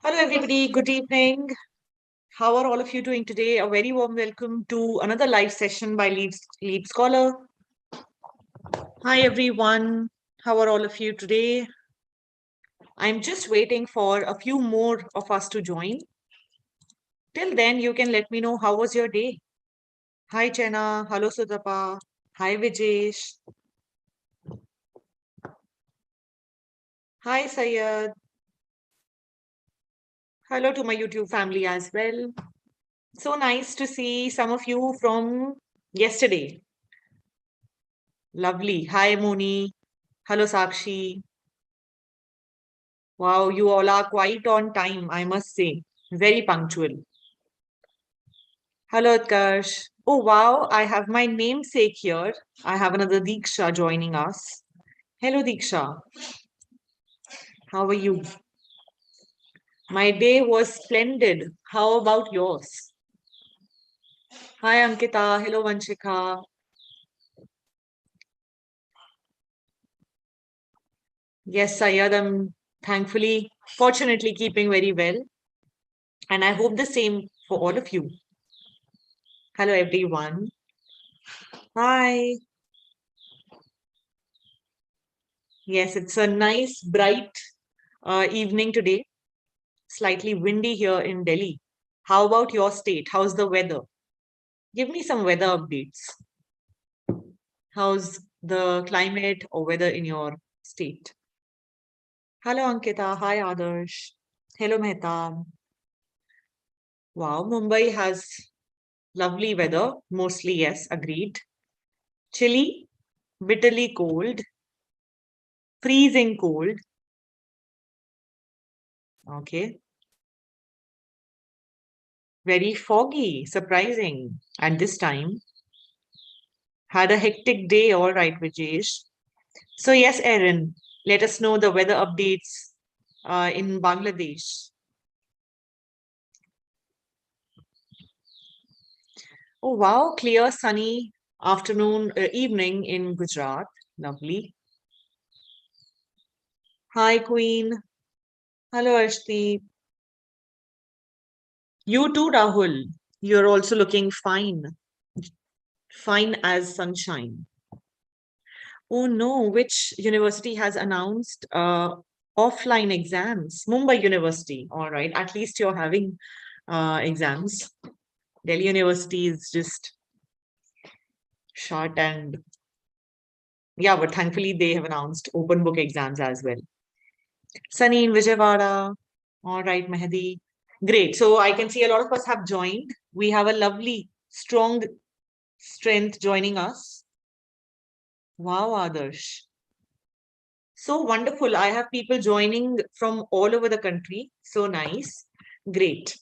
Hello, everybody. Good evening. How are all of you doing today? A very warm welcome to another live session by LeapScholar. Hi, everyone. How are all of you today? I'm just waiting for a few more of us to join. Till then, you can let me know how was your day. Hi, Chena. Hello, Sudapa. Hi, Vijesh. Hi, Sayed. Hello to my YouTube family as well. So nice to see some of you from yesterday. Lovely. Hi, Moni. Hello, Sakshi. Wow, you all are quite on time, I must say. Very punctual. Hello, Utkarsh. Oh, wow, I have my namesake here. I have another Deeksha joining us. Hello, Deeksha. How are you? My day was splendid. How about yours? Hi, Ankita. Hello, Vanshika. Yes, Sayed, I'm fortunately keeping very well. And I hope the same for all of you. Hello, everyone. Hi. Yes, it's a nice, bright evening today. Slightly windy here in Delhi. How about your state? How's the weather? Give me some weather updates. How's the climate or weather in your state? Hello, Ankita. Hi, Adarsh. Hello, Mehta. Wow, Mumbai has lovely weather. Mostly, yes, agreed. Chilly, bitterly cold, freezing cold. Okay. Very foggy, surprising at this time. Had a hectic day, all right, Vijesh. So, yes, Erin, let us know the weather updates in Bangladesh. Oh, wow, clear, sunny afternoon, evening in Gujarat. Lovely. Hi, Queen. Hello, Ashti. You too, Rahul. You're also looking fine, fine as sunshine. Oh no, which university has announced offline exams? Mumbai University. All right, at least you're having exams. Delhi University is just short and yeah, but thankfully they have announced open book exams as well. Sunny in Vijayawada. All right, Mehdi. Great. So I can see a lot of us have joined. We have a lovely, strong strength joining us. Wow, Adarsh. So wonderful. I have people joining from all over the country. So nice. Great.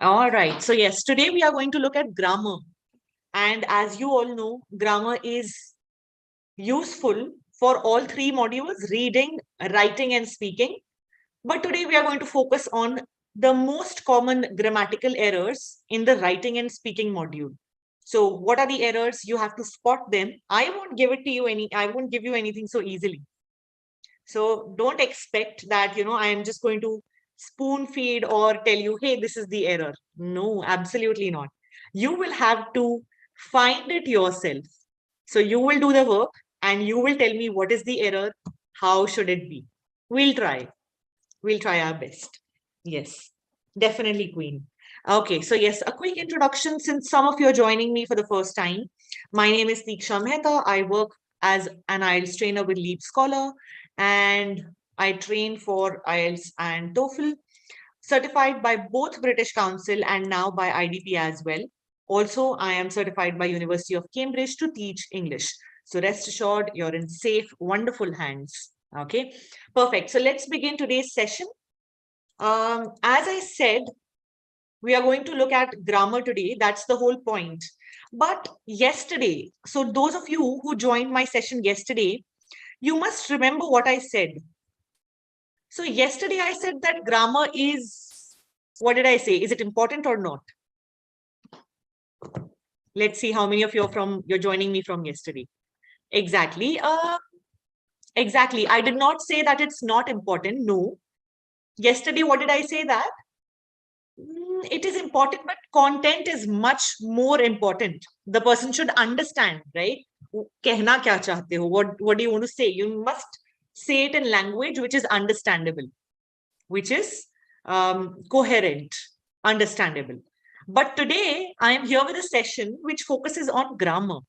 All right. So, yes, today we are going to look at grammar. And as you all know, grammar is useful for all three modules reading, writing, and speaking. But today we are going to focus on the most common grammatical errors in the writing and speaking module. So, what are the errors? You have to spot them. I won't give you anything so easily. So don't expect that, I am just going to spoon feed or tell you, hey, this is the error. No, absolutely not. You will have to find it yourself. So you will do the work and you will tell me what is the error, how should it be. We'll try. We'll try our best. Yes, definitely, Queen. Okay, so yes, a quick introduction since some of you are joining me for the first time. My name is Deeksha Mehta. I work as an IELTS trainer with LeapScholar and I train for IELTS and TOEFL, certified by both British Council and now by IDP as well. Also, I am certified by University of Cambridge to teach English. So rest assured, you're in safe, wonderful hands. Okay, perfect. So let's begin today's session. As I said, we are going to look at grammar today. That's the whole point. But yesterday, so those of you who joined my session yesterday, you must remember what I said. So yesterday I said that grammar is, what did I say? Is it important or not? Let's see how many of you're joining me from yesterday. Exactly. Exactly. I did not say that it's not important. No. Yesterday, what did I say that? It is important, but content is much more important. The person should understand, right? Kehna kya chahte ho? What do you want to say? You must say it in language which is understandable, which is coherent, understandable. But today, I am here with a session which focuses on grammar.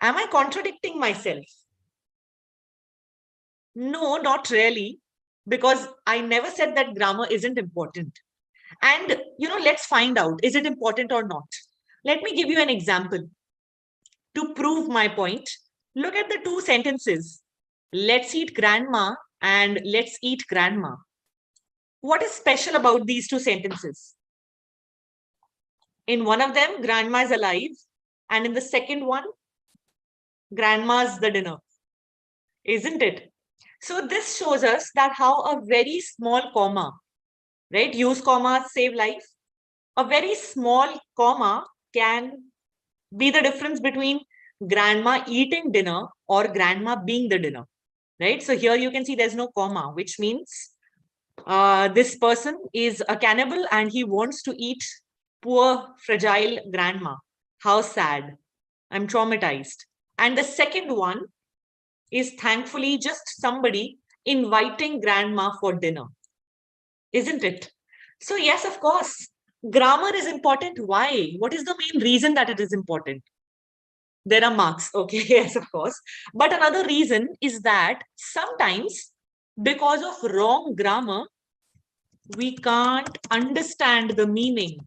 Am I contradicting myself? No, not really, because I never said that grammar isn't important. And, let's find out, is it important or not? Let me give you an example. To prove my point, look at the two sentences. Let's eat grandma and let's eat grandma. What is special about these two sentences? In one of them, grandma is alive. And in the second one, grandma's the dinner. Isn't it? So this shows us that how a very small comma, right? Use comma, save life. A very small comma can be the difference between grandma eating dinner or grandma being the dinner, right? So here you can see there's no comma, which means this person is a cannibal and he wants to eat poor, fragile grandma. How sad. I'm traumatized. And the second one is thankfully just somebody inviting grandma for dinner. Isn't it? So yes, of course, grammar is important. Why? What is the main reason that it is important? There are marks. Okay, yes, of course. But another reason is that sometimes because of wrong grammar, we can't understand the meaning.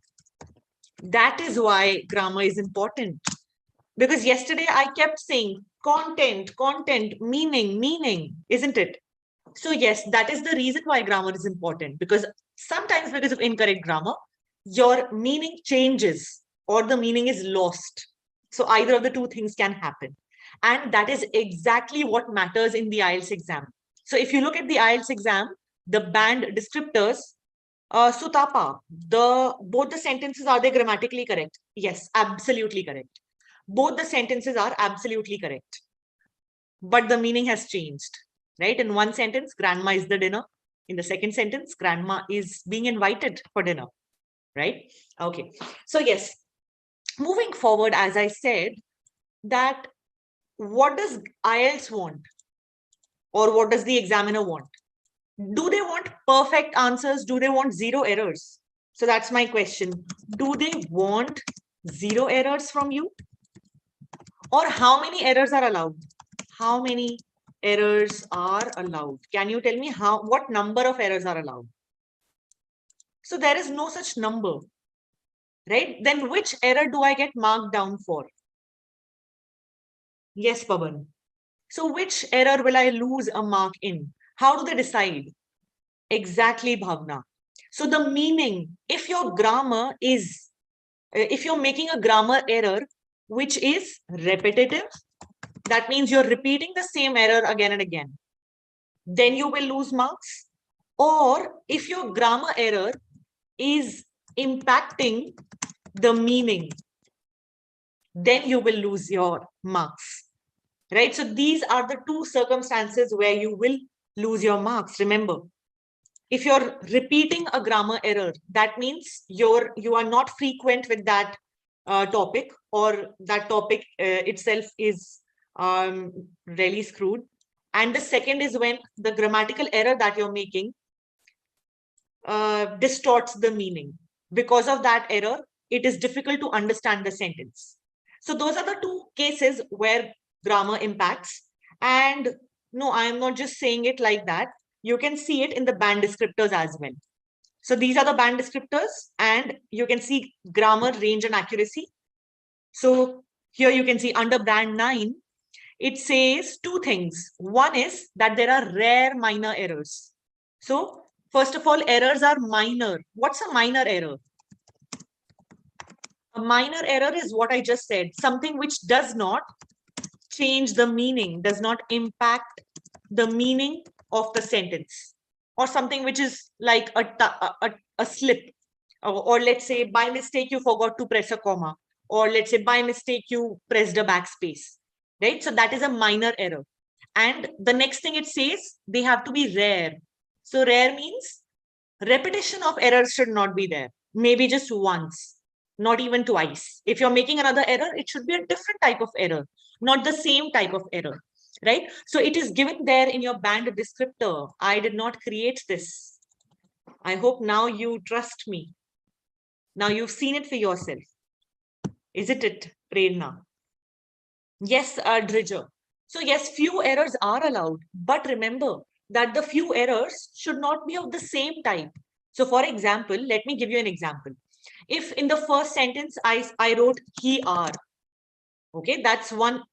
That is why grammar is important. Because yesterday I kept saying content, meaning, isn't it? So yes, that is the reason why grammar is important, because sometimes because of incorrect grammar, your meaning changes or the meaning is lost. So either of the two things can happen. And that is exactly what matters in the IELTS exam. So if you look at the IELTS exam, the band descriptors, Sutapa, both the sentences, are they grammatically correct? Yes, absolutely correct. Both the sentences are absolutely correct. But the meaning has changed, right? In one sentence, grandma is the dinner. In the second sentence, grandma is being invited for dinner, right? Okay. So yes, moving forward, as I said, that what does IELTS want? Or what does the examiner want? Do they want perfect answers? Do they want zero errors? So that's my question. Do they want zero errors from you? Or how many errors are allowed? How many errors are allowed? Can you tell me what number of errors are allowed? So there is no such number, right? Then which error do I get marked down for? Yes, Pavan. So which error will I lose a mark in? How do they decide? Exactly, Bhavna. So the meaning, if your grammar is, if you're making a grammar error, which is repetitive, that means you're repeating the same error again and again, then you will lose marks. Or if your grammar error is impacting the meaning, then you will lose your marks, right? So these are the two circumstances where you will lose your marks. Remember, if you're repeating a grammar error, that means you are not frequent with that topic, or that topic itself is really screwed. And the second is when the grammatical error that you're making distorts the meaning. Because of that error, it is difficult to understand the sentence. So those are the two cases where grammar impacts. And no, I am not just saying it like that. You can see it in the band descriptors as well. So these are the band descriptors, and you can see grammar, range, and accuracy. So here you can see under band 9, it says two things. One is that there are rare minor errors. So first of all, errors are minor. What's a minor error? A minor error is what I just said, something which does not change the meaning, does not impact the meaning of the sentence, or something which is like a slip, or let's say by mistake you forgot to press a comma, or let's say by mistake you pressed a backspace, right? So that is a minor error. And the next thing it says, they have to be rare. So rare means Repetition of errors should not be there. Maybe just once, not even twice. If you're making another error, it should be a different type of error, not the same type of error, right? So it is given there in your band descriptor. I did not create this. I hope now you trust me. Now you've seen it for yourself. Isn't it, Prerna? Yes, Dridger. So yes, few errors are allowed, but remember that the few errors should not be of the same type. So for example, let me give you an example. If in the first sentence I wrote he are, okay, that's one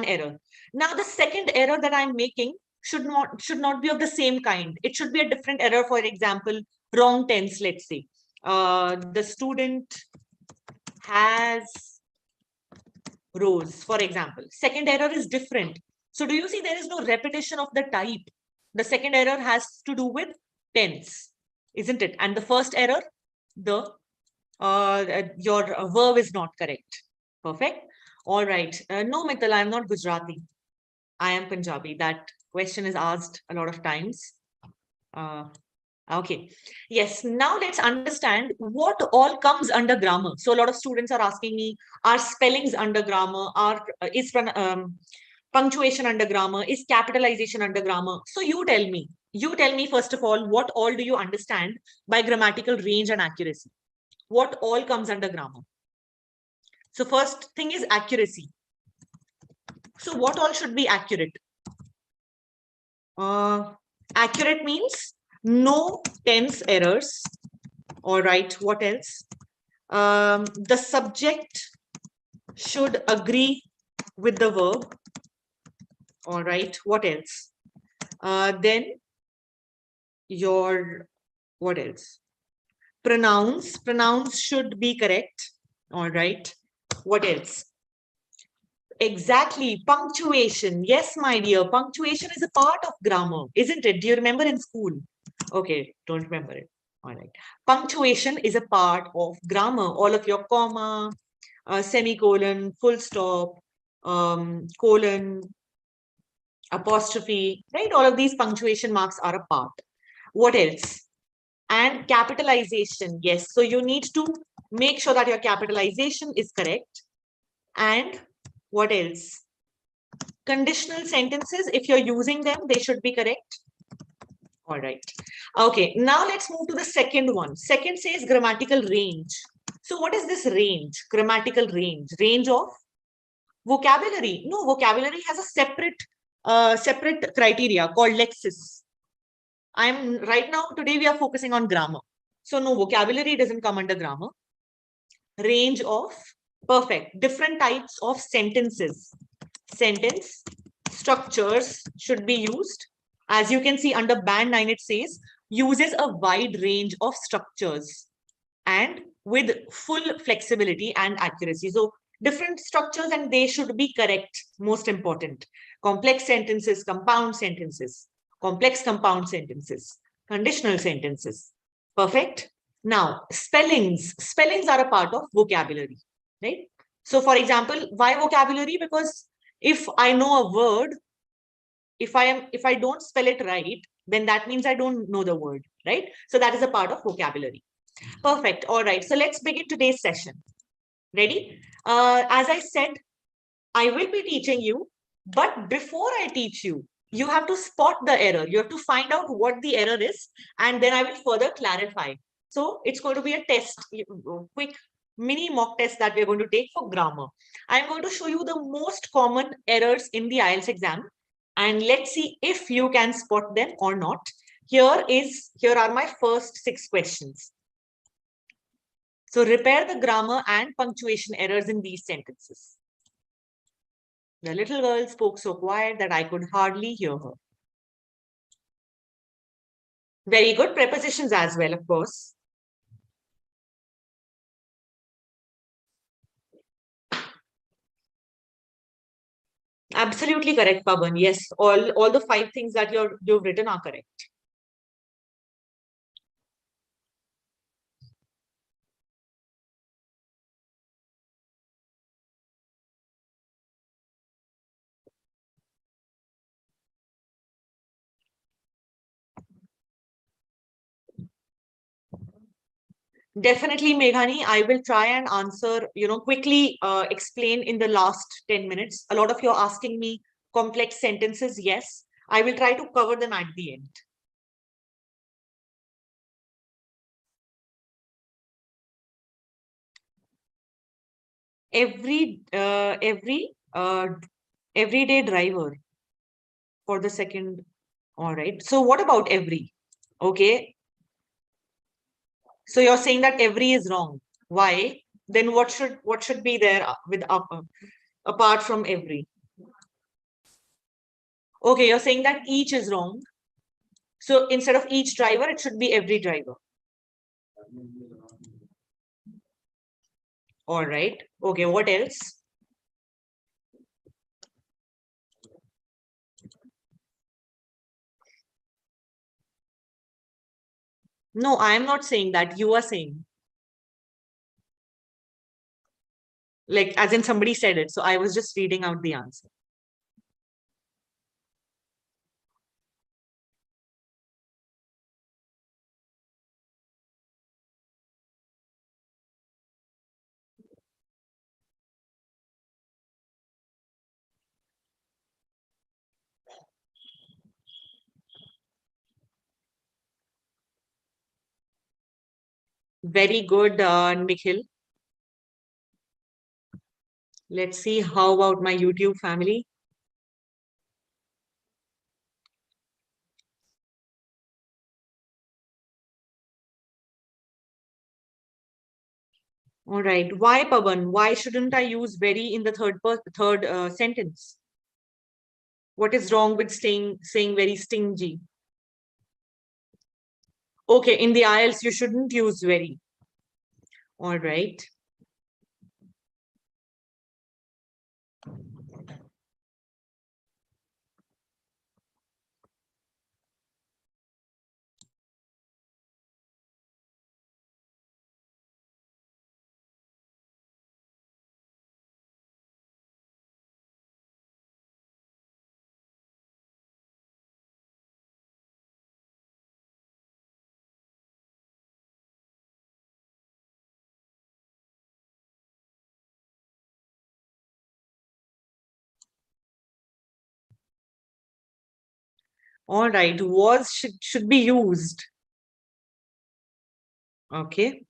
error. Now the second error that I'm making should not be of the same kind. It should be a different error. For example, wrong tense, let's say. The student has rows, for example. Second error is different. So do you see there is no repetition of the type? The second error has to do with tense, isn't it? And the first error, the your verb is not correct. Perfect. All right. No, Mital, I am not Gujarati. I am Punjabi. That question is asked a lot of times. Uh, Okay. Yes. Now let's understand what all comes under grammar. So a lot of students are asking me, are spellings under grammar? Is punctuation under grammar? Is capitalization under grammar? So you tell me. You tell me first of all, what all do you understand by grammatical range and accuracy? What all comes under grammar? So first thing is accuracy. So what all should be accurate? Accurate means no tense errors. All right. What else? The subject should agree with the verb. All right. What else? Then your, what else? Pronouns should be correct. All right. What else? Exactly. Punctuation. Yes, my dear. Punctuation is a part of grammar, isn't it? Do you remember in school? Okay. Don't remember it. All right. Punctuation is a part of grammar. All of your comma, semicolon, full stop, colon, apostrophe, right? All of these punctuation marks are a part. What else? And capitalization. Yes. So you need to make sure that your capitalization is correct. And what else? Conditional sentences, if you're using them, they should be correct. All right. Okay. Now let's move to the second one. Second says grammatical range. So what is this range? Grammatical range. Range of vocabulary. No, vocabulary has a separate criteria called lexis. I'm right now, today we are focusing on grammar. So no, vocabulary doesn't come under grammar. Range of, perfect, different types of sentences. Sentence structures should be used. As you can see under band 9, it says uses a wide range of structures and with full flexibility and accuracy. So different structures and they should be correct. Most important. Complex sentences, compound sentences, complex compound sentences, conditional sentences. Perfect. Now, spellings. Spellings are a part of vocabulary, right? So for example, why vocabulary? Because if I know a word, if I don't spell it right, then that means I don't know the word, right? So that is a part of vocabulary. Perfect. All right. So let's begin today's session. Ready? As I said, I will be teaching you, but before I teach you, you have to spot the error. You have to find out what the error is, and then I will further clarify. So it's going to be a test, quick mini mock test that we're going to take for grammar. I'm going to show you the most common errors in the IELTS exam, and let's see if you can spot them or not. Here are my first 6 questions. So repair the grammar and punctuation errors in these sentences. The little girl spoke so quiet that I could hardly hear her. Very good. Prepositions as well, of course. Absolutely correct, Pavan. Yes, all the 5 things that you've written are correct. Definitely, Meghani. I will try and answer, quickly explain in the last 10 minutes. A lot of you are asking me complex sentences. Yes, I will try to cover them at the end. Every everyday driver for the second. All right. So what about every? Okay. So you're saying that every is wrong. Why? Then what should be there with apart from every? Okay, you're saying that each is wrong. So instead of each driver, it should be every driver. All right. Okay, what else? No, I am not saying that. You are saying. Like, as in somebody said it. So I was just reading out the answer. Very good, Nikhil. Let's see. How about my YouTube family? All right. Why, Pavan? Why shouldn't I use very in the third sentence? What is wrong with saying very stingy? Okay, in the IELTS, you shouldn't use very. All right. All right. Was should be used. Okay.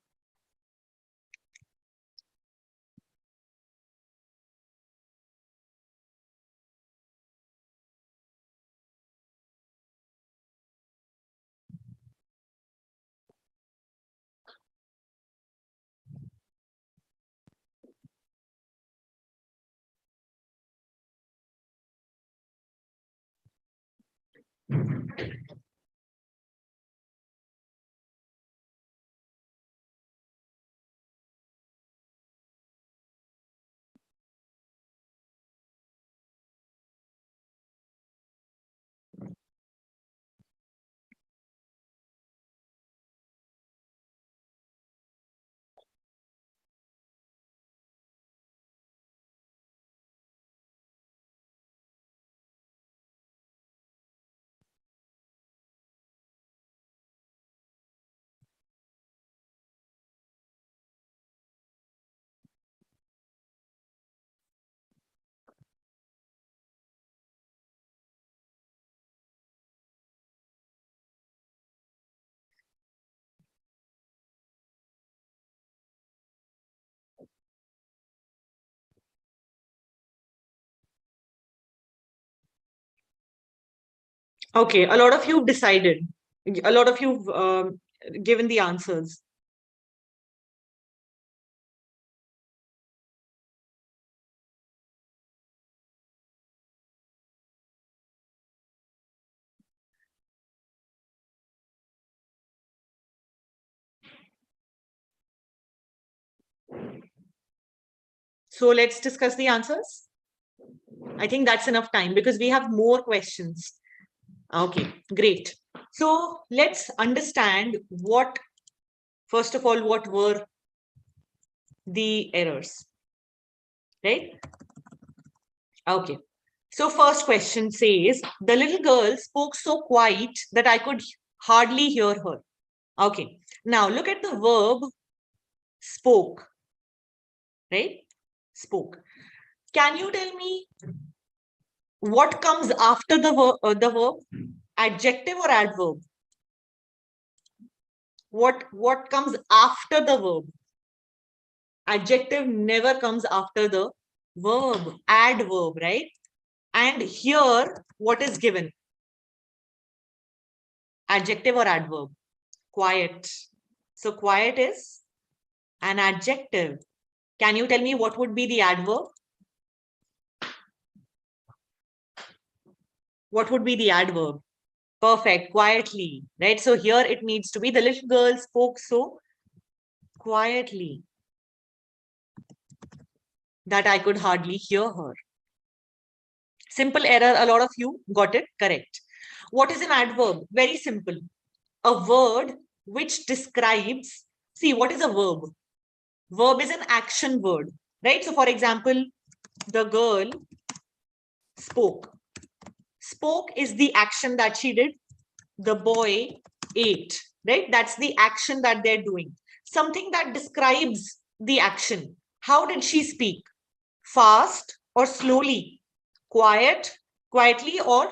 Okay. A lot of you decided. A lot of you given the answers. So let's discuss the answers. I think that's enough time because we have more questions. Okay, great. So let's understand first of all, what were the errors, right? Okay. So first question says, the little girl spoke so quiet that I could hardly hear her. Okay. Now look at the verb spoke, right? Spoke. Can you tell me what comes after the verb? Adjective or adverb? What comes after the verb? Adjective never comes after the verb. Adverb, right? And here, what is given? Adjective or adverb? Quiet. So quiet is an adjective. Can you tell me what would be the adverb? What would be the adverb? Perfect. Quietly, right? So here it needs to be the little girl spoke so quietly that I could hardly hear her. Simple error. A lot of you got it correct. What is an adverb? Very simple. A word which describes, see, what is a verb? Verb is an action word, right? So for example, the girl spoke. Spoke is the action that she did. The boy ate, right? That's the action that they're doing. Something that describes the action. How did she speak? Fast or slowly? Quietly, or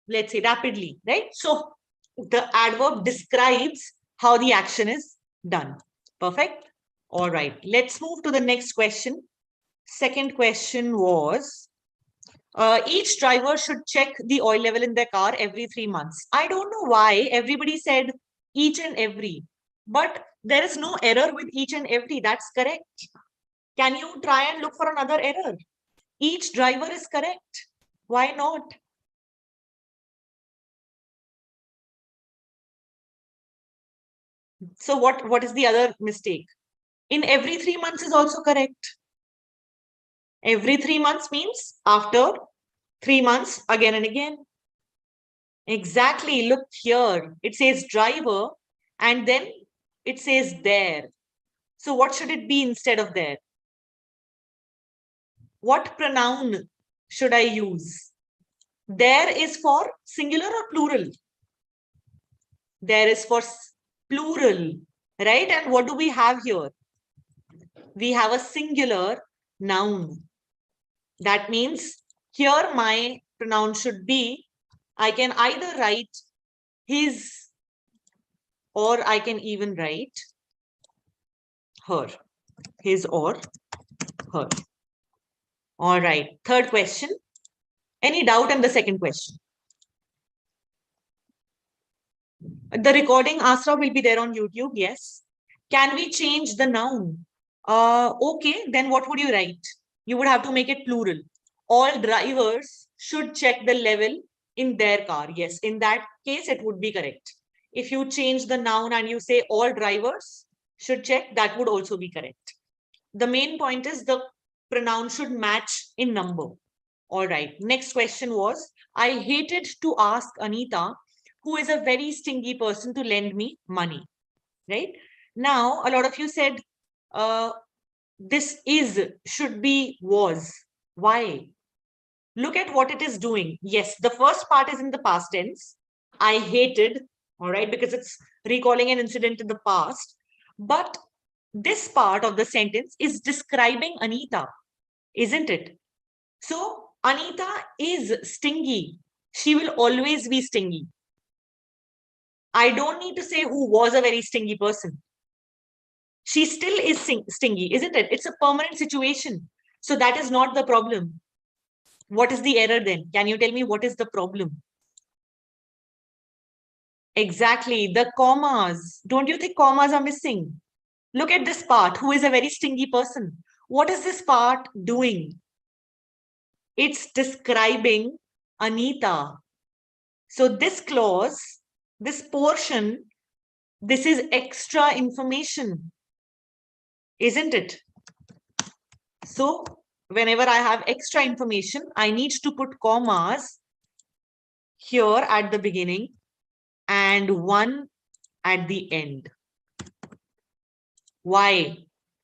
let's say rapidly, right? So the adverb describes how the action is done. Perfect. All right, let's move to the next question. Second question was, each driver should check the oil level in their car every 3 months. I don't know why everybody said each and every, but there is no error with each and every. That's correct. Can you try and look for another error? Each driver is correct. Why not? So what is the other mistake? In every 3 months is also correct. Every 3 months means after 3 months again and again. Exactly. Look here. It says driver and then it says there. So what should it be instead of there? What pronoun should I use? There is for singular or plural? There is for plural, right? And what do we have here? We have a singular noun. That means here my pronoun should be, I can either write his or I can even write her. His or her. All right. Third question. Any doubt in the second question? The recording, Asra, will be there on YouTube. Yes. Can we change the noun? Okay. Then what would you write? You would have to make it plural. All drivers should check the level in their car. Yes. In that case, it would be correct. If you change the noun and you say all drivers should check, that would also be correct. The main point is the pronoun should match in number. All right. Next question was, I hated to ask Anita, who is a very stingy person, to lend me money. Right? Now, a lot of you said, this is should be was. Why? Look at what it is doing. Yes, the first part is in the past tense. I hated, all right, because it's recalling an incident in the past. But this part of the sentence is describing Anita, isn't it? So Anita is stingy. She will always be stingy. I don't need to say who was a very stingy person. She still is stingy, isn't it? It's a permanent situation. So that is not the problem. What is the error then? Can you tell me what is the problem? Exactly, the commas. Don't you think commas are missing? Look at this part. Who is a very stingy person? What is this part doing? It's describing Anita. So this clause, this portion, this is extra information, isn't it? So whenever I have extra information, I need to put commas here at the beginning and one at the end. Why?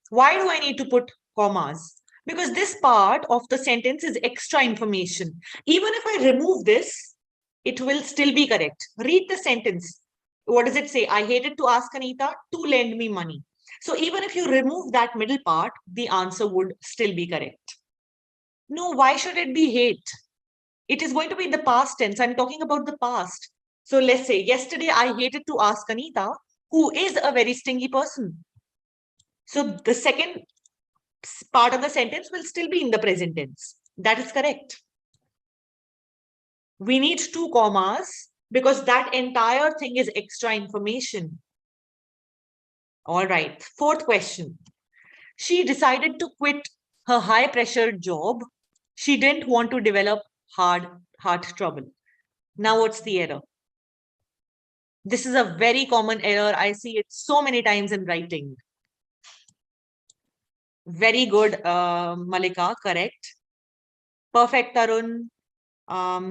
Why do I need to put commas? Because this part of the sentence is extra information. Even if I remove this, it will still be correct. Read the sentence. What does it say? I hated to ask Anita to lend me money. So even if you remove that middle part, the answer would still be correct. No, why should it be hate? It is going to be in the past tense. I'm talking about the past. So let's say, yesterday I hated to ask Anita, who is a very stingy person. So the second part of the sentence will still be in the present tense. That is correct. We need 2 commas because that entire thing is extra information. All right. Fourth question. She decided to quit her high pressure job. She didn't want to develop heart trouble. Now, what's the error? This is a very common error. I see it so many times in writing. Very good, Malika. Correct. Perfect, Tarun.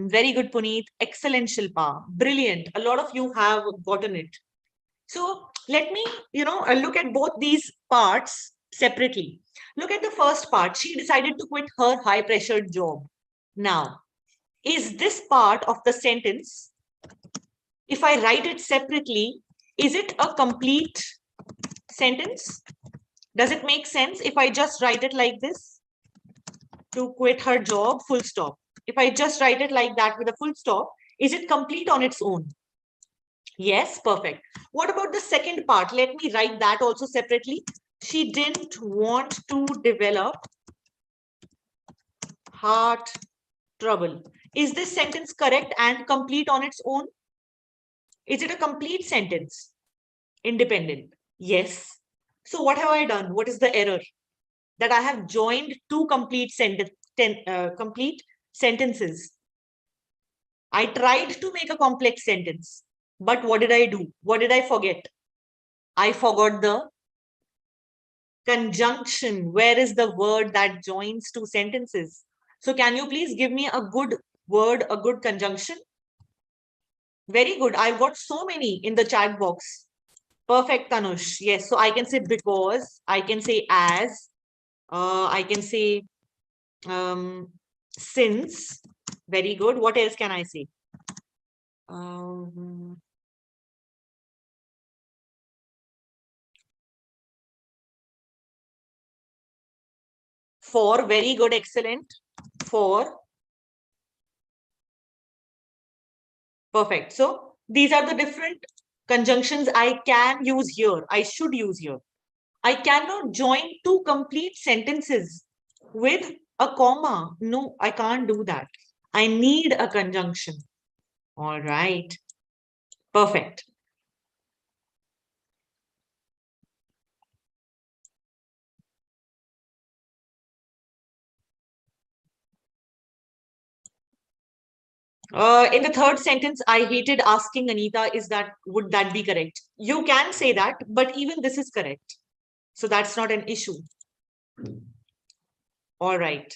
Very good, Puneet. Excellent, Shilpa. Brilliant. A lot of you have gotten it. So let me, look at both these parts separately. Look at the first part. She decided to quit her high pressure job. Now, is this part of the sentence, if I write it separately, is it a complete sentence? Does it make sense if I just write it like this? To quit her job, full stop. If I just write it like that with a full stop, is it complete on its own? Yes, perfect. What about the second part? Let me write that also separately. She didn't want to develop heart trouble. Is this sentence correct and complete on its own? Is it a complete sentence? Independent? Yes. So what have I done? What is the error? That I have joined 2 complete sentences. I tried to make a complex sentence, but what did I do? What did I forget? I forgot the conjunction. Where is the word that joins 2 sentences? So can you please give me a good word, a good conjunction? Very good. I've got so many in the chat box. Perfect, Tanush. Yes. So I can say because, I can say as, I can say since. Very good. What else can I say? For, very good, excellent. For. Perfect. So these are the different conjunctions I can use here. I should use here. I cannot join 2 complete sentences with a comma. No, I can't do that. I need a conjunction. All right. Perfect. In the third sentence, I hated asking Anita, would that be correct? You can say that, but even this is correct. So that's not an issue. All right.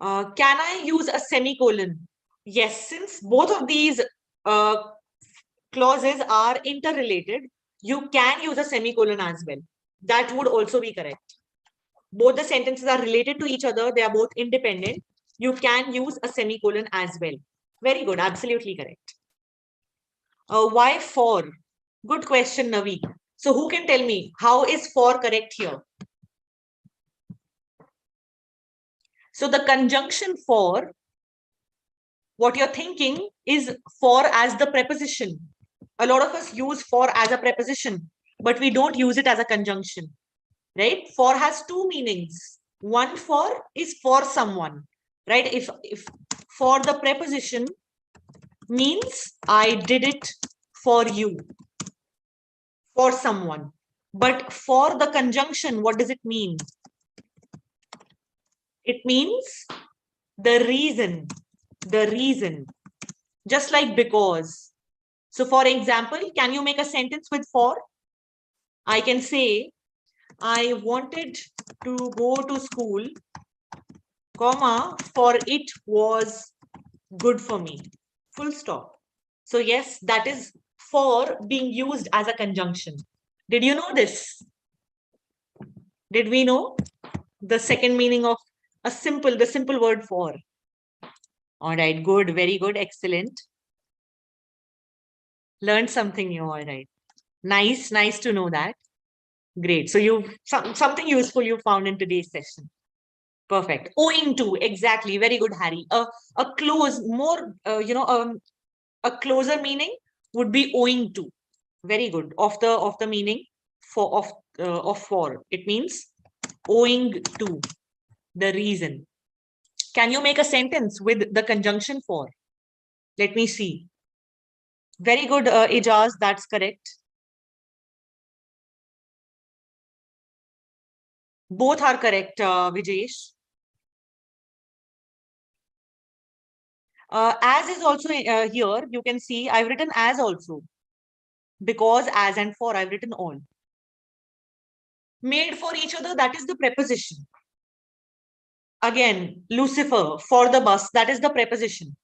Can I use a semicolon? Yes, since both of these uh, clauses are interrelated, you can use a semicolon as well. That would also be correct. Both the sentences are related to each other. They are both independent. You can use a semicolon as well. Very good. Absolutely correct. Why for? Good question, Navi. So who can tell me how is for correct here? So the conjunction for, what you're thinking is for as the preposition. A lot of us use for as a preposition, but we don't use it as a conjunction, right? For has 2 meanings. One for is for someone, right? If for the preposition means I did it for you, for someone. But for the conjunction, what does it mean? It means the reason, just like because. So for example, can you make a sentence with for? I can say, I wanted to go to school, comma, for it was good for me, full stop. So yes, that is for being used as a conjunction. Did you know this? Did we know the second meaning of the simple word for? All right, good, very good, excellent. Learned something new, all right. Nice to know that. Great. So you've something useful you found in today's session. Perfect. Owing to, exactly. Very good, Harry. A close, more, a closer meaning would be owing to. Very good. Of the meaning of for. It means owing to the reason. Can you make a sentence with the conjunction for? Let me see. Very good, Ijaz. That's correct. Both are correct, Vijesh. As is also here. You can see I've written as also. Because, as, and for, I've written all. Made for each other, that is the preposition. Again, Lucifer, for the bus, that is the preposition.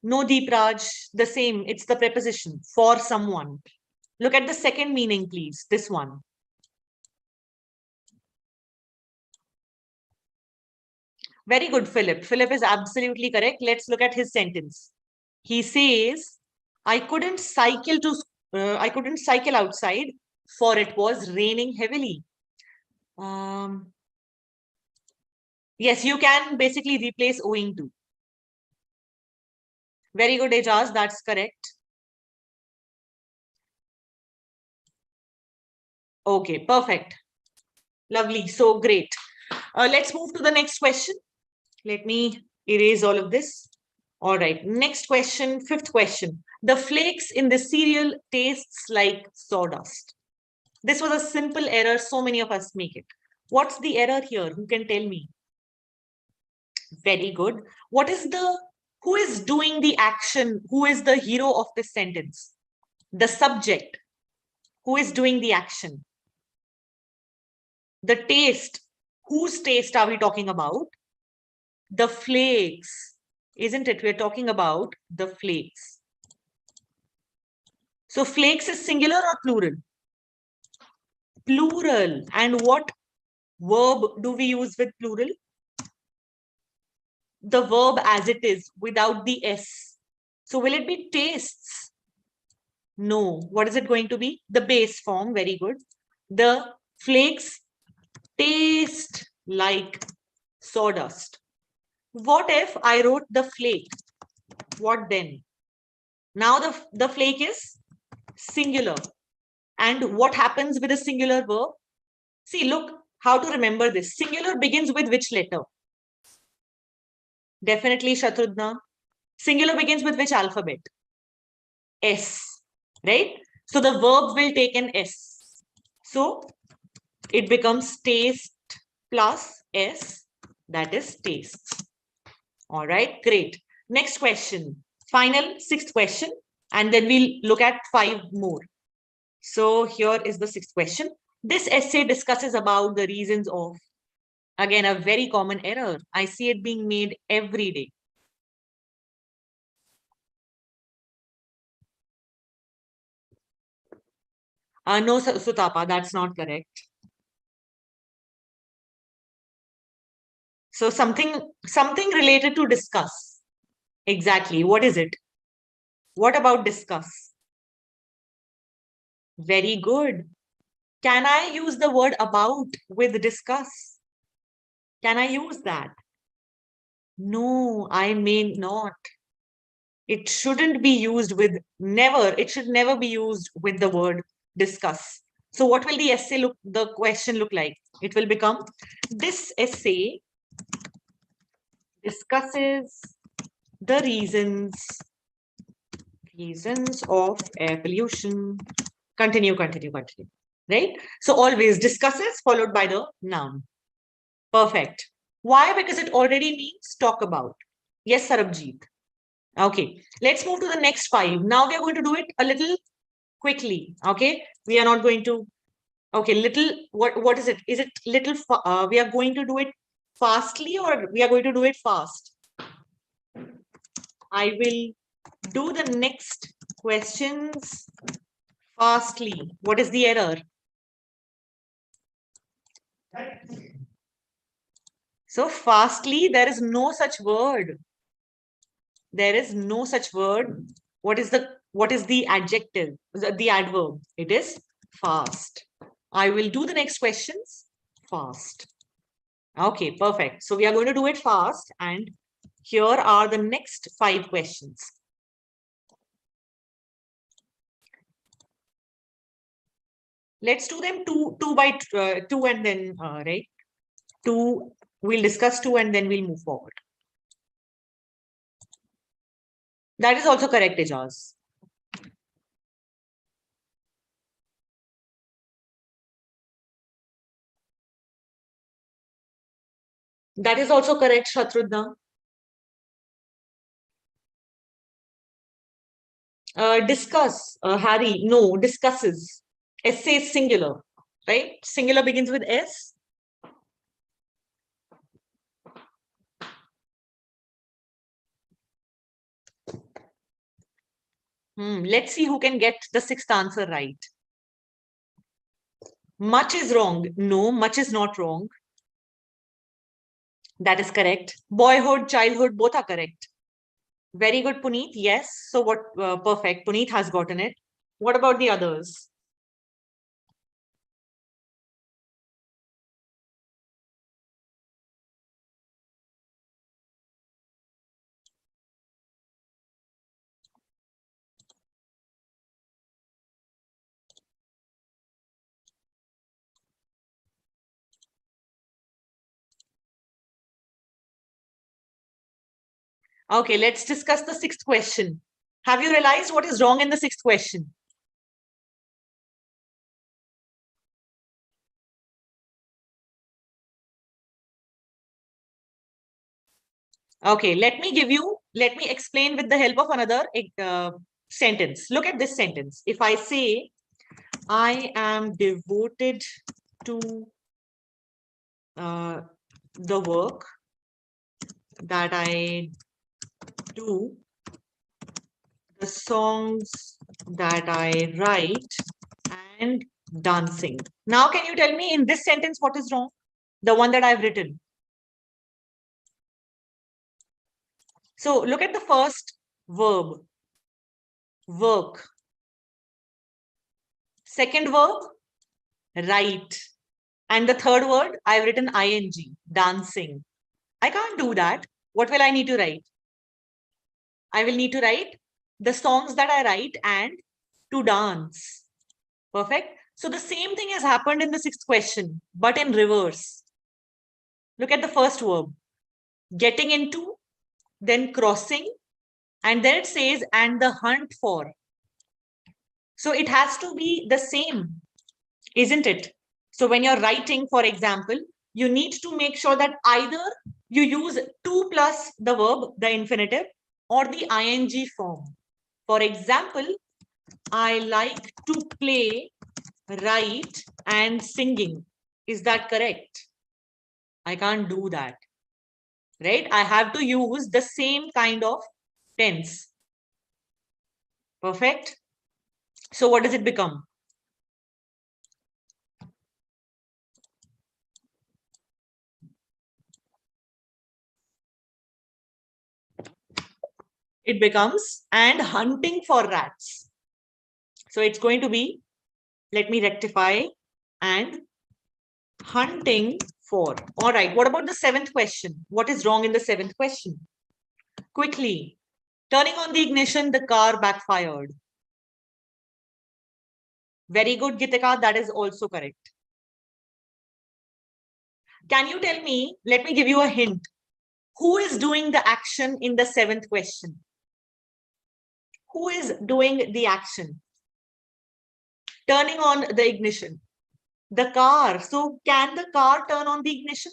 No, Deepraj, the same, it's the preposition, for someone. Look at the second meaning, please, this one. Very good, Philip. Philip is absolutely correct. Let's look at his sentence. He says, I couldn't cycle outside, for it was raining heavily. Yes, you can basically replace owing to. Very good, Ejaz. That's correct. Okay, perfect. Lovely. So great. Let's move to the next question. Let me erase all of this. All right. Next question, fifth question. The flakes in the cereal tastes like sawdust. This was a simple error. So many of us make it. What's the error here? Who can tell me? Very good. Who is doing the action? Who is the hero of this sentence? The subject. Who is doing the action? The taste. Whose taste are we talking about? The flakes. Isn't it? We're talking about the flakes. So flakes is singular or plural? Plural. And what verb do we use with plural? The verb as it is without the S. So will it be tastes? No. What is it going to be? The base form. Very good. The flakes taste like sawdust. What if I wrote the flake? What then? Now the flake is singular. And what happens with a singular verb? See, look how to remember this. Singular begins with which letter? Definitely Shatrudna. Singular begins with which alphabet? S, right? So the verb will take an S. So it becomes taste plus S, that is tastes. All right, great. Next question, final sixth question, and then we'll look at 5 more. So here is the sixth question. This essay discusses about the reasons of, again, a very common error. I see it being made every day. No, Sutapa, that's not correct. So something related to discuss. Exactly. What is it? What about discuss? Very good. Can I use the word about with discuss? Can I use that? No, I may not. It shouldn't be used with never. It should never be used with the word discuss. So what will the essay look, the question look like? It will become, this essay discusses the reasons of air pollution. Continue. Right? So always discusses followed by the noun. Perfect. Why? Because it already means talk about. Yes, Sarabjeet. Okay, let's move to the next 5. Now we are going to do it a little quickly. Okay, we are not going to. Okay, little. What is it? Is it little? We are going to do it fastly, or we are going to do it fast? I will do the next questions fastly. What is the error? So fastly, there is no such word. There is no such word. What is the adjective? The adverb. It is fast. I will do the next questions fast. Okay, perfect. So we are going to do it fast, and here are the next 5 questions. Let's do them two by two, and then right, two. We'll discuss 2 and then we'll move forward. That is also correct, Ijaz. That is also correct, Shatrudna. Discuss, Harry. No, discusses. Essay is singular, right? Singular begins with S. Let's see who can get the 6th answer right. Much is wrong. No, much is not wrong. That is correct. Boyhood, childhood, both are correct. Very good, Puneet. Yes. So what? Perfect. Puneet has gotten it. What about the others? Okay, let's discuss the 6th question. Have you realized what is wrong in the 6th question? Okay, let me explain with the help of another sentence. Look at this sentence. If I say, I am devoted to the work that I do, the songs that I write, and dancing. Now, can you tell me in this sentence what is wrong? The one that I've written. So look at the first verb, work. Second verb, write. And the third word, I've written ing, dancing. I can't do that. What will I need to write? I will need to write the songs that I write and to dance. Perfect. So the same thing has happened in the 6th question, but in reverse. Look at the first verb, getting into, then crossing, and then it says, and the hunt for. So it has to be the same, isn't it? So when you're writing, for example, you need to make sure that either you use to plus the verb, the infinitive, or the ing form. For example, I like to play, write, and singing. Is that correct? I can't do that, right? I have to use the same kind of tense. Perfect. So what does it become? It becomes and hunting for rats. So it's going to be, let me rectify, and hunting for. All right. What about the 7th question? What is wrong in the 7th question? Quickly. Turning on the ignition, the car backfired. Very good, Gitika. That is also correct. Can you tell me, let me give you a hint. Who is doing the action in the 7th question? Who is doing the action? Turning on the ignition. The car. So can the car turn on the ignition?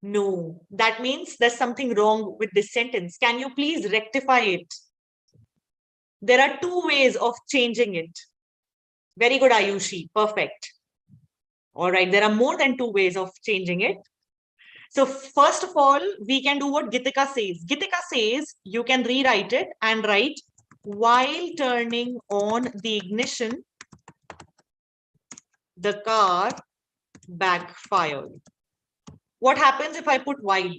No. That means there's something wrong with this sentence. Can you please rectify it? There are 2 ways of changing it. Very good, Ayushi. Perfect. All right. There are more than 2 ways of changing it. So first of all, we can do what Gitika says. Gitika says you can rewrite it and write, while turning on the ignition, the car backfired. What happens if I put while?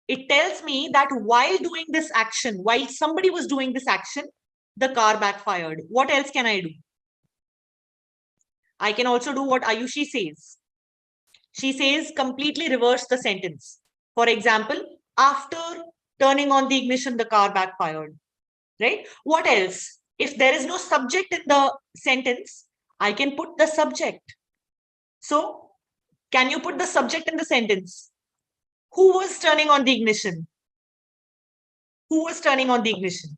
It tells me that while doing this action, while somebody was doing this action, the car backfired. What else can I do? I can also do what Ayushi says. She says completely reverse the sentence. For example, after turning on the ignition, the car backfired. Right? What else? If there is no subject in the sentence, I can put the subject. So, can you put the subject in the sentence? Who was turning on the ignition? Who was turning on the ignition?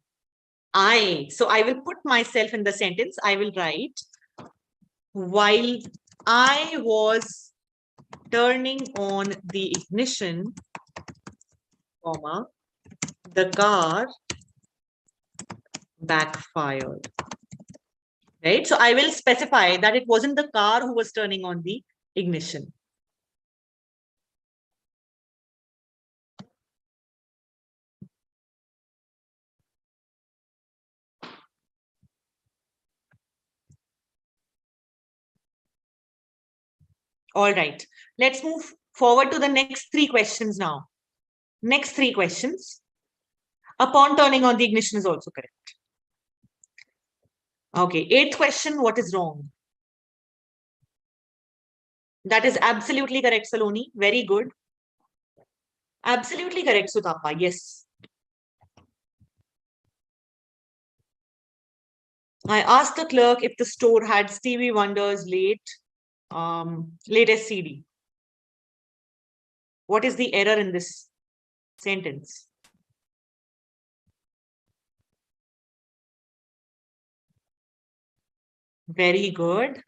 I. So I will put myself in the sentence. I will write, while I was turning on the ignition, comma, the car backfired. Right? So I will specify that it wasn't the car who was turning on the ignition. All right. Let's move forward to the next three questions now. Next three questions. Upon turning on the ignition is also correct. Okay. Eighth question. What is wrong? That is absolutely correct, Saloni. Very good. Absolutely correct, Sutapa. Yes. I asked the clerk if the store had Stevie Wonder's latest CD. What is the error in this sentence? Very good.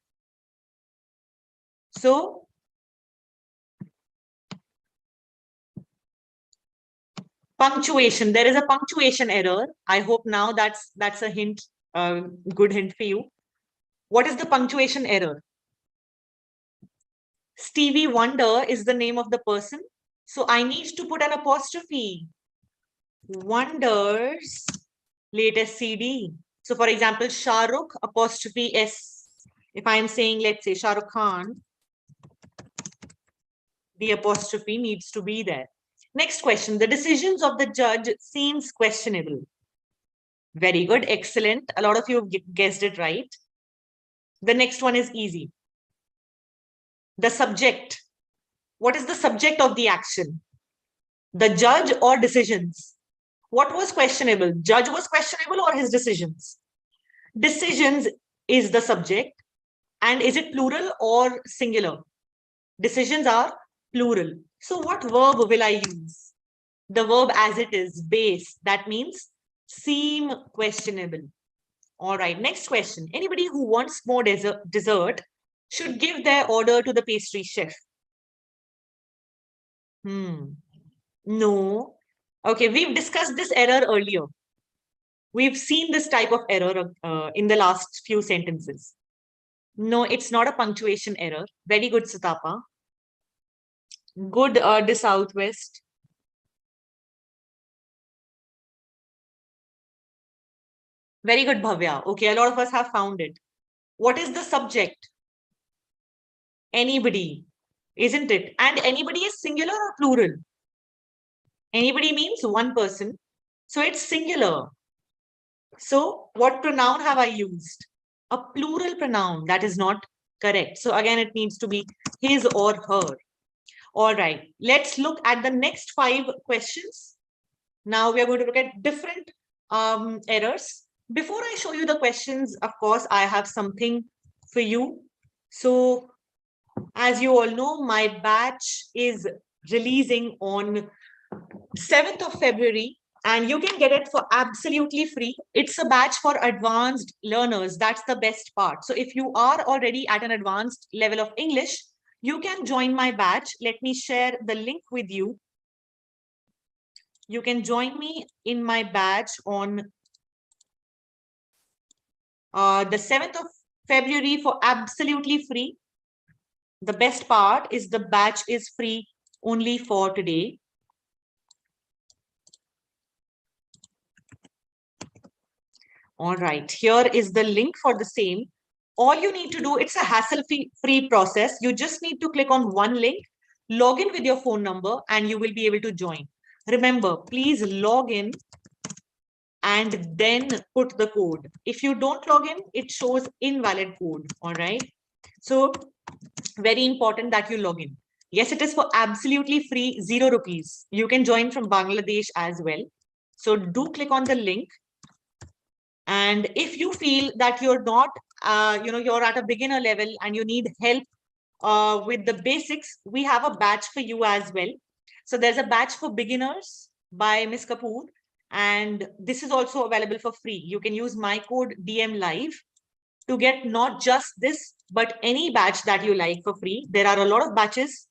So, punctuation. There is a punctuation error. I hope now that's a hint, good hint for you. What is the punctuation error? Stevie Wonder is the name of the person. So I need to put an apostrophe. Wonder's latest CD. So for example, Shah Rukh apostrophe S. If I'm saying, let's say Shah Rukh Khan, the apostrophe needs to be there. Next question. The decisions of the judge seems questionable. Very good. Excellent. A lot of you have guessed it right. The next one is easy. The subject. What is the subject of the action? The judge or decisions? What was questionable? Judge was questionable or his decisions? Decisions is the subject. And is it plural or singular? Decisions are plural. So what verb will I use? The verb as it is, base. That means seem questionable. All right, next question. Anybody who wants more dessert should give their order to the pastry chef. No. Okay, we've discussed this error earlier. We've seen this type of error in the last few sentences. No, it's not a punctuation error. Very good, Sutapa. Good, the Southwest. Very good, Bhavya. Okay, a lot of us have found it. What is the subject? Anybody, isn't it? And anybody is singular or plural? Anybody means one person. So it's singular. So what pronoun have I used? A plural pronoun. That is not correct. So again, it needs to be his or her. All right. Let's look at the next 5 questions. Now we are going to look at different errors. Before I show you the questions, of course, I have something for you. So as you all know, my batch is releasing on 7th of February, and you can get it for absolutely free. It's a batch for advanced learners. That's the best part. So if you are already at an advanced level of English, you can join my batch. Let me share the link with you. You can join me in my batch on the 7th of February for absolutely free. The best part is the batch is free only for today. All right, here is the link for the same. All you need to do, it's a hassle-free process. You just need to click on one link, log in with your phone number, and you will be able to join. Remember, please log in and then put the code. If you don't log in, it shows invalid code. All right. So very important that you log in. Yes, it is for absolutely free, 0 rupees. You can join from Bangladesh as well. So do click on the link. And if you feel that you're not, you're at a beginner level and you need help with the basics, we have a batch for you as well. So there's a batch for beginners by Ms. Kapoor. And this is also available for free. You can use my code DM Live to get not just this, but any batch that you like for free. There are a lot of batches.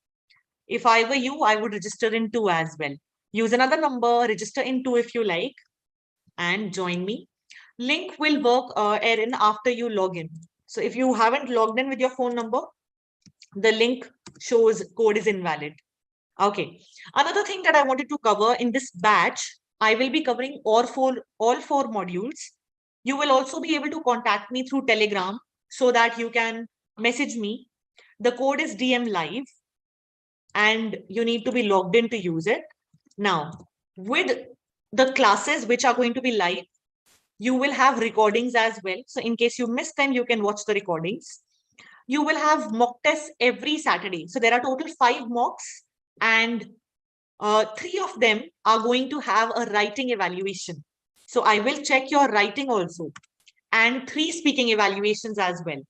If I were you, I would register in 2 as well. Use another number, register in 2 if you like, and join me. Link will work, Erin, after you log in. So if you haven't logged in with your phone number, the link shows code is invalid. Okay. Another thing that I wanted to cover in this batch, I will be covering all four modules. You will also be able to contact me through Telegram so that you can message me. The code is DM Live and you need to be logged in to use it. Now, with the classes which are going to be live, you will have recordings as well. So in case you miss them, you can watch the recordings. You will have mock tests every Saturday. So there are total 5 mocks and 3 of them are going to have a writing evaluation. So I will check your writing also and 3 speaking evaluations as well.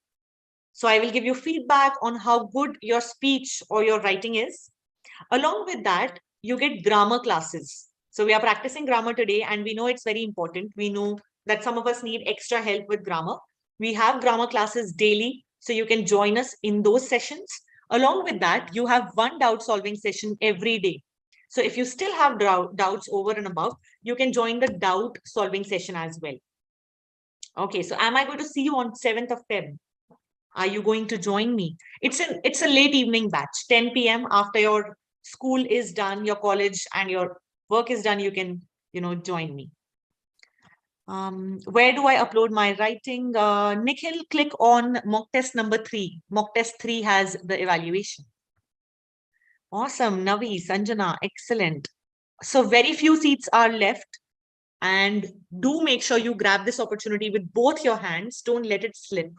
So I will give you feedback on how good your speech or your writing is. Along with that, you get grammar classes. So we are practicing grammar today and we know it's very important. We know that some of us need extra help with grammar. We have grammar classes daily, so you can join us in those sessions. Along with that, you have one doubt solving session every day. So if you still have doubts over and above, you can join the doubt solving session as well. Okay, so am I going to see you on 7th of Feb? Are you going to join me? It's a late evening batch, 10 p.m. after your school is done, your college and your work is done, you can, join me. Where do I upload my writing? Nikhil, click on mock test number 3. Mock test 3 has the evaluation. Awesome. Navi, Sanjana, excellent. So very few seats are left. And do make sure you grab this opportunity with both your hands. Don't let it slip.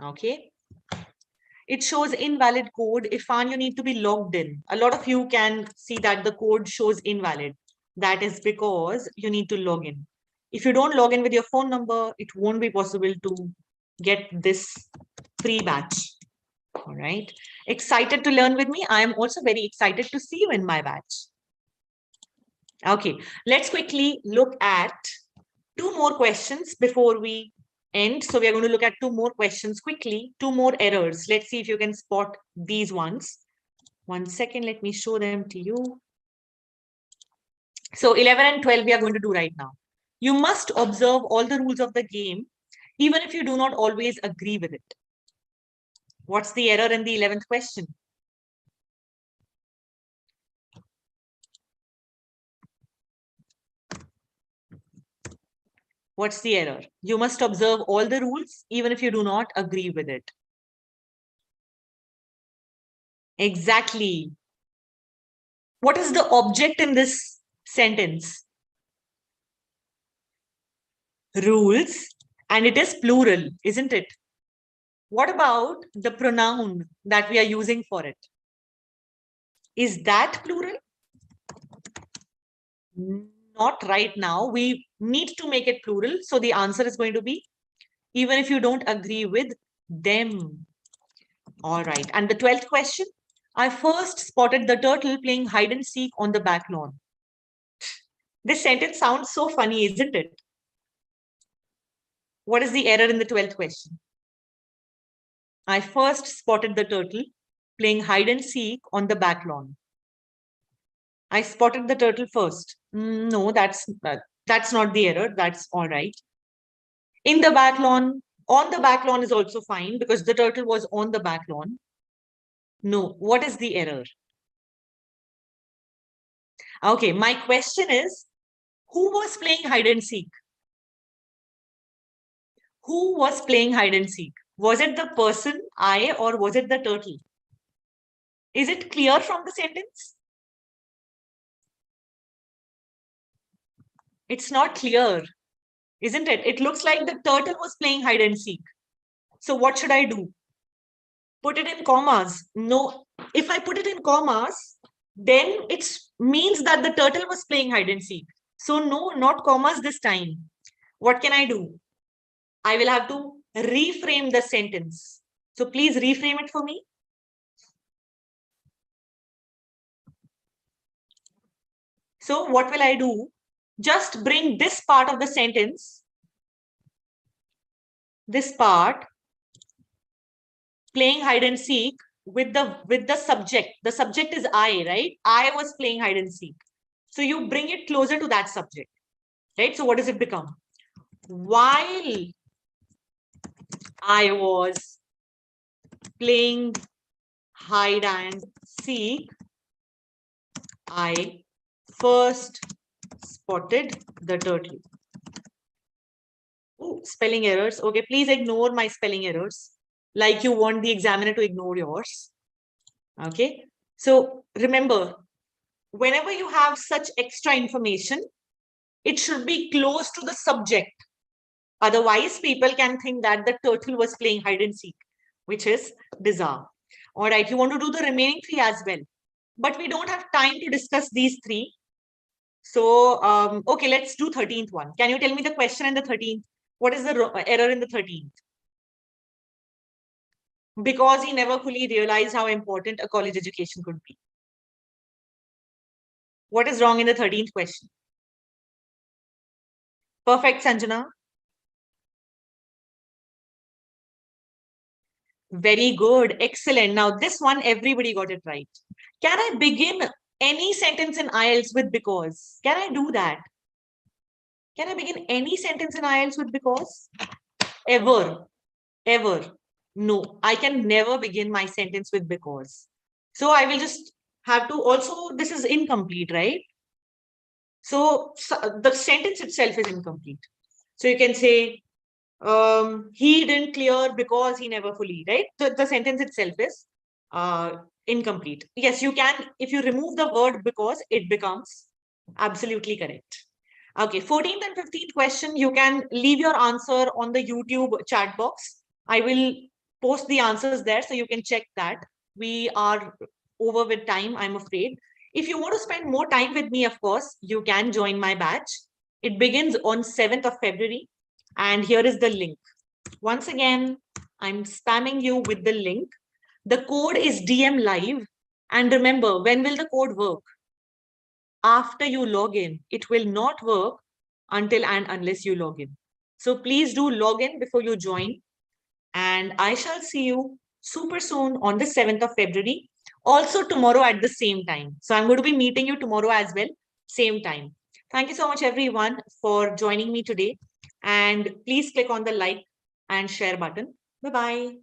Okay. It shows invalid code. Ifan, you need to be logged in. A lot of you can see that the code shows invalid. That is because you need to log in. If you don't log in with your phone number, it won't be possible to get this free batch. All right. Excited to learn with me? I am also very excited to see you in my batch. Okay, let's quickly look at 2 more questions before we end. So we are going to look at 2 more questions quickly, 2 more errors. Let's see if you can spot these ones. 1 second, let me show them to you. So 11 and 12 we are going to do right now. You must observe all the rules of the game, even if you do not always agree with it. What's the error in the 11th question? What's the error? You must observe all the rules, even if you do not agree with it. Exactly. What is the object in this sentence? Rules, and it is plural, isn't it? What about the pronoun that we are using for it? Is that plural? Not right now. We need to make it plural. So the answer is going to be, even if you don't agree with them. All right. And the 12th question, I first spotted the turtle playing hide and seek on the back lawn. This sentence sounds so funny, isn't it? What is the error in the 12th question? I first spotted the turtle playing hide and seek on the back lawn. I spotted the turtle first. No, that's not the error. That's all right. In the back lawn, on the back lawn is also fine because the turtle was on the back lawn. No, what is the error? Okay, my question is, who was playing hide and seek? Who was playing hide and seek? Was it the person, I, or was it the turtle? Is it clear from the sentence? It's not clear, isn't it? It looks like the turtle was playing hide and seek. So what should I do? Put it in commas. No, if I put it in commas, then it means that the turtle was playing hide and seek. So no, not commas this time. What can I do? I will have to reframe the sentence. So please reframe it for me. So what will I do? Just bring this part of the sentence, this part, playing hide and seek, with the subject. The subject is I, right? I was playing hide and seek. So you bring it closer to that subject, right? So what does it become? While I was playing hide and seek, I first spotted the turtle. Oh, spelling errors. Okay, please ignore my spelling errors, like you want the examiner to ignore yours. Okay, so remember, whenever you have such extra information, it should be close to the subject. Otherwise, people can think that the turtle was playing hide and seek, which is bizarre. All right, you want to do the remaining three as well, but we don't have time to discuss these three. So, okay, let's do 13th one. Can you tell me the question in the 13th? What is the error in the 13th? Because he never fully realized how important a college education could be. What is wrong in the 13th question? Perfect, Sanjana. Very good. Excellent. Now, this one, everybody got it right. Can I begin any sentence in IELTS with because? Can I do that? Can I begin any sentence in IELTS with because? Ever. Ever. No, I can never begin my sentence with because. So I will just have to also, this is incomplete, right? So the sentence itself is incomplete. So you can say, he didn't clear because he never fully, right? So the sentence itself is incomplete. Yes, you can, if you remove the word because, it becomes absolutely correct. Okay, 14th and 15th question, you can leave your answer on the YouTube chat box. I will post the answers there so you can check that. We are over with time, I'm afraid. If you want to spend more time with me, of course, you can join my batch. It begins on 7th of February. And here is the link. Once again, I'm spamming you with the link. The code is DM Live. And remember, when will the code work? After you log in. It will not work until and unless you log in. So please do log in before you join. And I shall see you super soon on the 7th of February. Also tomorrow at the same time. So I'm going to be meeting you tomorrow as well, same time. Thank you so much, everyone, for joining me today. And please click on the like and share button. Bye-bye.